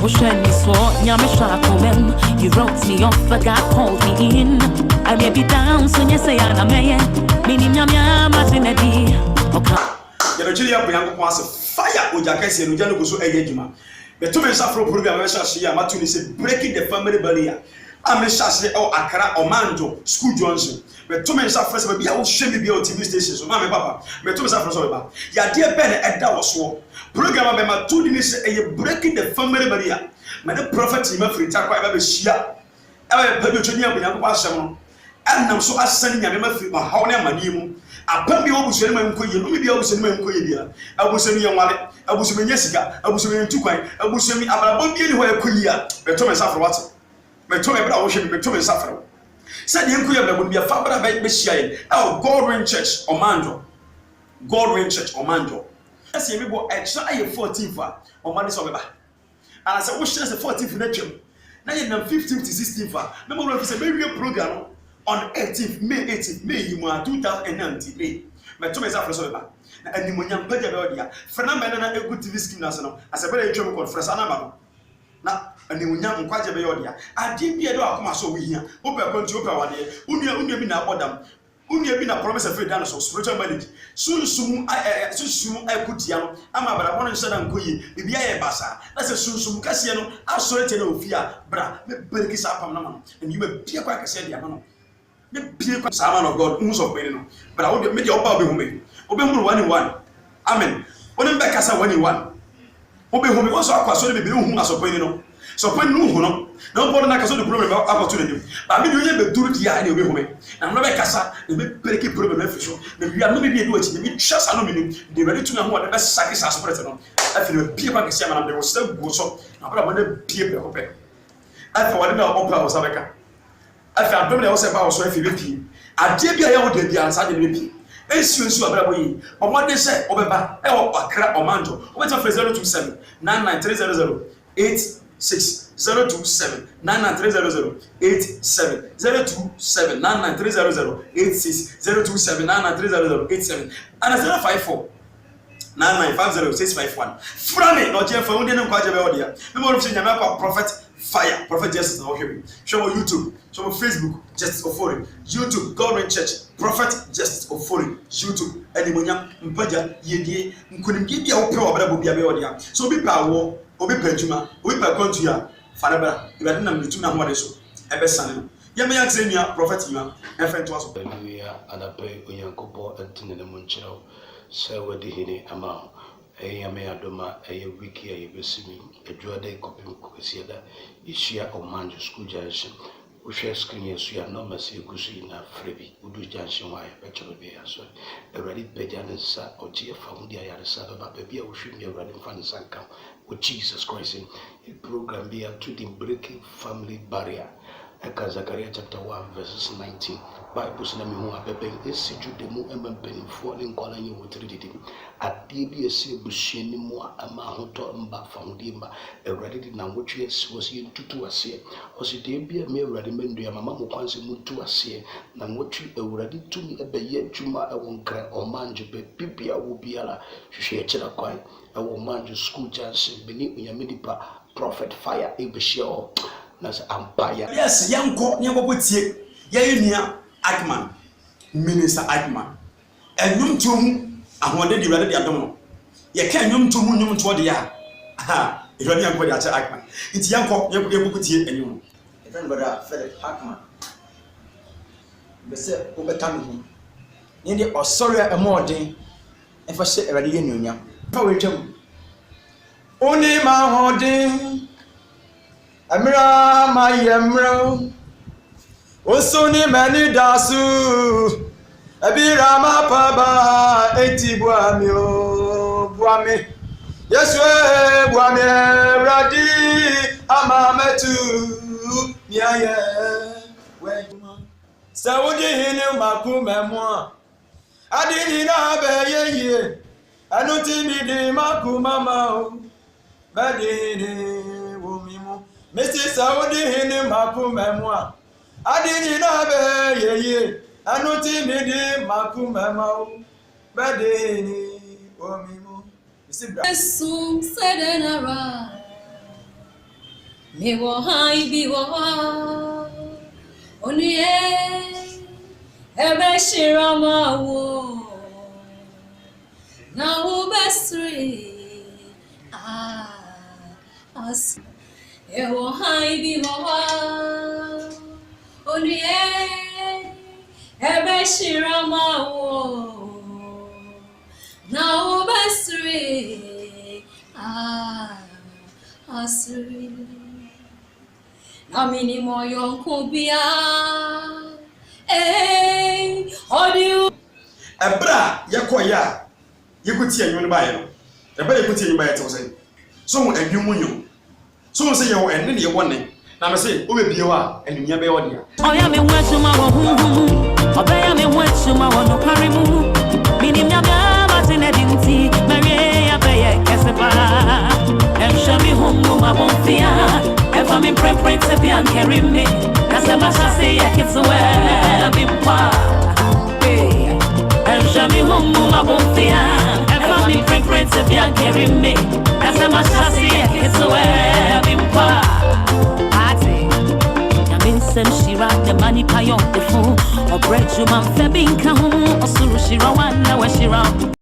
You wrote me off, but God called me in. I may be down, so you say I'm a man. Meaning, I'm Martinelli. The Nigeria Bianco was fire with Jacques and Ujano Gusu Egejima. The two men suffer program, Matuni said, breaking the family barrier. I'm a Shashe or Akara or Manjo, School Johnson. But two men suffer, but I will show me your TV stations. So, Mamma Papa, but two men suffer. Ya dear Ben at that was war. Program of Matuni said, breaking the family barrier. The prophet in my free time, I have a shia. I have a Pedunia with Uncle Passion. And I'm so ascending a member for how am I new? I put me over Senaman Queen, maybe I was in Queen. I was in your wallet, I was in Jessica, I was in Tuquay, I was in about anywhere Quia, but Thomas Suffer what? But Thomas Ocean, but Thomas Suffer. Said the Inquia would be a father of Messiah. Oh, Godwin Church or Mando. Godwin Church or Mando. That's a people extra 14th or Monday Sober. And I said, what shares the 14th nature? Now you're 15th to 16th. Remember, it's a very real program on 18th, May 18th, May 2019. May. My two months after so and the Munyan Pedia, Fernanda, a good TV scheme national, as a very trouble called Frasana. Now, and the Munyan Quajabeodia. I did be a dog, come so we here. Open control power there. Unia been about them. Unia been a promise of free dinosaur, spiritual marriage. Soon I put yam. I'm about a 1 and 7 Kuyi, the Bia Bassa. That's a soon Cassiano. I saw it in fear, bra, Berkis up on and you may be a quack said Yamano. The people Saman of God, who's of Benino. But I would make your Bobby Home. Obey 1 in 1. Amen. When I'm back as I 1 in 1. Obey whom also I was only whom as a Benino. So when no one like the problem about opportunity. But I mean, you do it here anyway. Home. I'm not like Cassa, the big problem official. We are not maybe doing it. We trust aluminum. They ready to know what the best sacrifice president. I feel people can say, and they will still go so. I want to be a people. I thought I didn't know Oprah was America. I felt I was about so if you I did be a young lady answer the baby. As you are way. But what they say, Obeba, or crap or manjo. What's a 027 99300 86 027 99300 87 027 99300 86 027 99300 87 and 054 9950 651. Frame, not yet for Indian Quajabeodia. Remember, Prophet Fire, Prophet Justice of Hearing. Show YouTube, show Facebook, Justice of Foreign. YouTube, Godwin Church, Prophet Justice of Foreign. YouTube, Edimonia, Mpaja, Yedi, couldn't give you a pro. So be power, or be Pejuma, or be Percontia, Farabra, you had none to know what is so. Ever son. Yamia Xenia, Prophet Yuma, and friend was. Hallelujah, and I pray Unyankobo and Tininamuncho, so what the Hini amount. Yame adoma wiki yebesimi edwade kopim kwesiada ishia omanjo school junction uhwe screen yesu ya no mase gusu na frebi udu junction wa pechero be yaso eradi pejansa otie famudi ayaresa baba bia uhwe mi eradi mfani sanka with Jesus Christ in program be to the breaking family barrier. Zechariah chapter 1 verses 19. Bible says na me hu abebe esiju de mu emempeni fo ne nkola nyi wotiri didi ade bi esi busuani mu ama hoto mba famudi mba ewrade di na wotwe esi wosi ntutu ase osi de bi me ewrade mendu ya mama mo kwanse muntu ase na wotwe ewrade tumi ebeye adwuma ewonkra omanjo be bibia wo biara hwehwe ekira kwan ewo manjo school junction beni unyamedipa prophet fire ebehia o nas empire. Yes, yanko nyabotie yayenia Aikman, Minister Aikman. And yum tum ahode di rade di adom no. Ye kan yum tum nyum to de ya. Aha, e rade yanko di acha Aikman. Iti yanko yebukutie enyum. E friend brother Philip Aikman. Be se obetam hu. Ni de osori e modin e fa se rade ye nyunya. Fa we twam. Oni ma hodin Amra ma yemro Osuni mani dasu Abira ma paba eti buami o buami Yeswe buami radi amametu niaye wejuma Saudi hini makume mwa Adini na be yeye Anuti midi makumama o Badini wumimu Mr. Saudi hini makume mwa Adini na be yeye Anuti midi makume mwa Badini wumimu Yesu sedenara Me wo hai bi wo Onye ebe shirama wo na wo besri as e wo hai bi wo Onye ebe shirama wo na wo besri asri na mini moyo nkubia odi ebra yekoya yekuti enyo ne baye no ebra yekuti enyo baye te say so mo adwumu nyo so mo say ye wo enne ne ye wonne na me say obebie wa enunya be wodia oya me wetuma wo hunhum obeya me wetuma wo no karimu mini nyama matine dinti mary abeye kesepa em shami hungu mabonfia if I'm in preference if you carry me that's a masha say I kiss away bimpa hey em shami hungu mabonfia if I'm in preference if you carry me that's a masha say I kiss away bimpa ati yamin sem shira the money payon the fool or bread you man fe binka hu osuru shira wana we shira